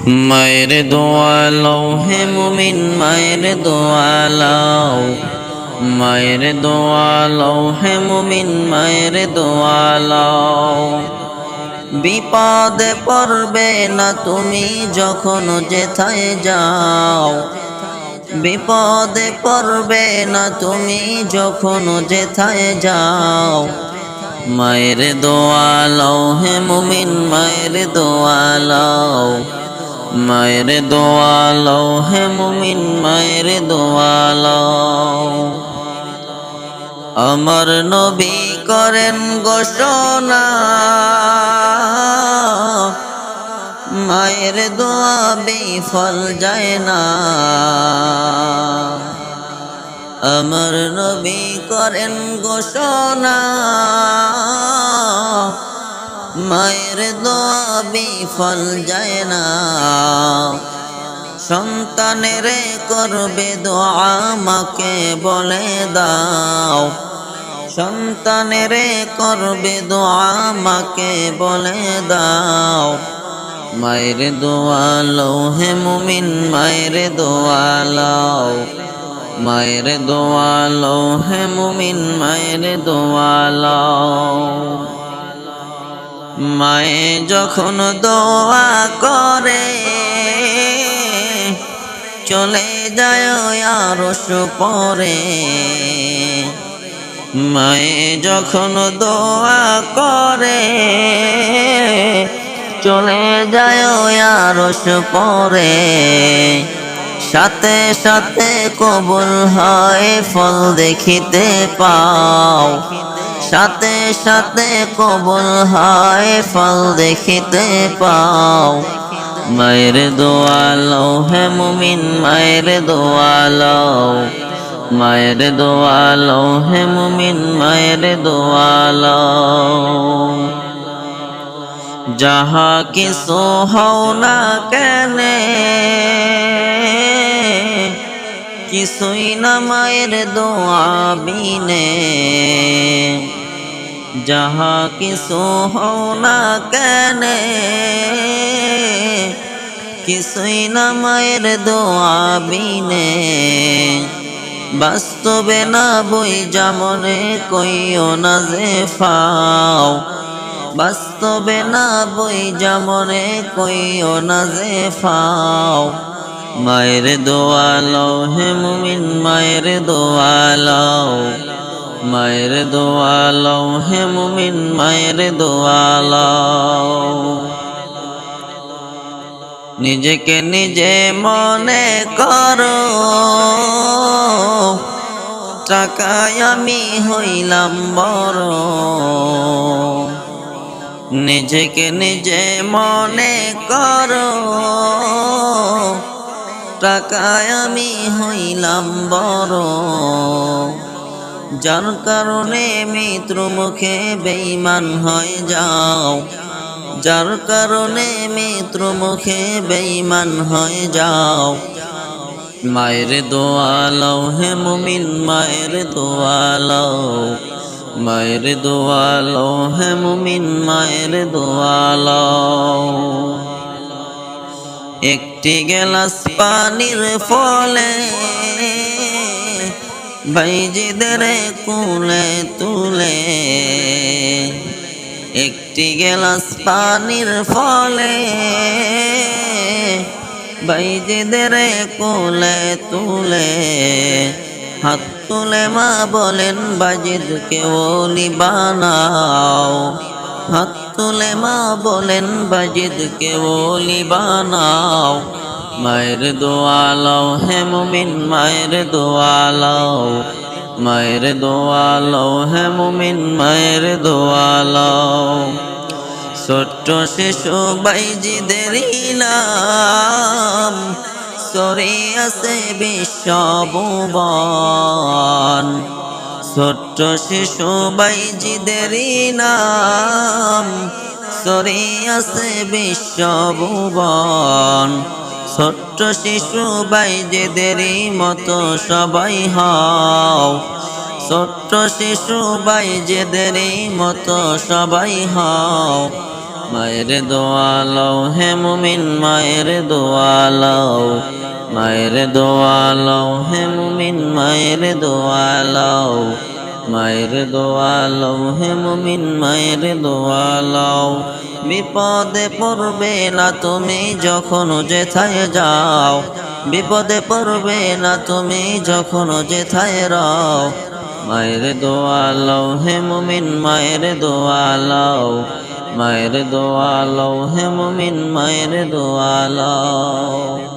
মায়ের দোয়া লও হে মুমিন মায়ের দোয়া লও, মায়ের দোয়া লও হে মুমিন মায়ের দোয়া লও। বিপদে পড়বে না তুমি যখন যেথায় যাও, বিপদে পড়বে না তুমি যখন যেথায় যাও। মায়ের দোয়া লও হে মুমিন মায়ের দোয়া লও, মায়ের দোয়া লও হে মুমিন মায়ের দোয়া লও। আমার নবী করেন ঘোষণা, মায়ের দোয়া বিফল যায় না। আমার নবী করেন ঘোষণা, মায়ের দোয়া বিফল যায় না। সন্তানের করবে দোয়া মাকে বলে দাও, সন্তানের করবে দোয়া মাকে বলে দাও। মায়ের দোয়া লও হে মুমিন মায়ের দোয়া লও, মায়ের দোয়া লও হে মুমিন মায়ের দোয়া লও। মায়ে যখন দোয়া করে চলে যায় আরশ পরে, মায়ে যখন দোয়া করে চলে যায় আরশ পরে। সাথে সাথে কবুল হয় ফল দেখিতে পাও, সাথে সাথে কবুল হয় ফল দেখিতে পাও। মায়ের দোয়া লও হে মুমিন মায়ের দোয়া লও, মায়ের দোয়া লও হে মুমিন মায়ের দোয়া লও। যাহা কিছু হও না কেনে কিছুই না মায়ের দোয়া বিনে, যাহা কিছু হও না কেনে কিছুই না মায়ের দোয়া বিনে। বাস্তবে না বই যেমনে কইও না যে ফাও, বাস্তবে না বই যেমনে কইও না যে ফাও। মায়ের দোয়া লও হে মুমিন মায়ের দোয়া লও, মায়ের দোয়া লও হে মুমিন মায়ের দোয়া লও। নিজেকে নিজে মনে করো টাকায় আমি হইলাম বড়, নিজেকে নিজে মনে করো টাকায় আমি হইলাম বড়। যার কারণে মৃত্যু মুখে বেঈমান হয়ে যাও, যার কারণে মৃত্যু মুখে বেঈমান হয়ে যাও। মায়ের দোয়া লও হে মুমিন মায়ের দোয়া লও, মায়ের দোয়া লও হে মুমিন মায়ের দোয়া লও। একটি গেলাস পানির ফলে ভাইজিদের কুলে তুলে, একটি গেলাস পানির ফলে ভাইজিদের কুলে তুলে। হাত তুলে মা বলেন বাজিদকে ওলি বানাও, হাত তুলে মা বলেন বাজিদকে ওলি বানাও। মায়ের দোয়া লও হে মুমিন মায়ের দোয়া লও, মায়ের দোয়া লও হে মুমিন মায়ের দোয়া লও। ছোট্ট শিশু বাইজিদের নাম ছড়িয়েছে বিশ্বভুবন, ছোট্ট শিশু বাইজিদের নাম ছড়িয়েছে বিশ্বভুবন। ছোট্ট শিশু বাইজিদের মতো সবাই হও, ছোট্ট শিশু বাইজিদের মতো সবাই হও। মায়ের দোয়া লও হে মুমিন মায়ের দোয়া লও মায়ের দোয়া লও হে মুমিন মায়ের দোয়া লও মায়ের দোয়া লও হে মুমিন মায়ের দোয়া লও বিপদে পড়বে না তুমি যখন যেথায় যাও বিপদে পড়বে না তুমি যখন যেথায় রও মায়ের দোয়া লও হে মুমিন মায়ের দোয়া লও মায়ের দোয়া লও হে মুমিন মায়ের দোয়া লও।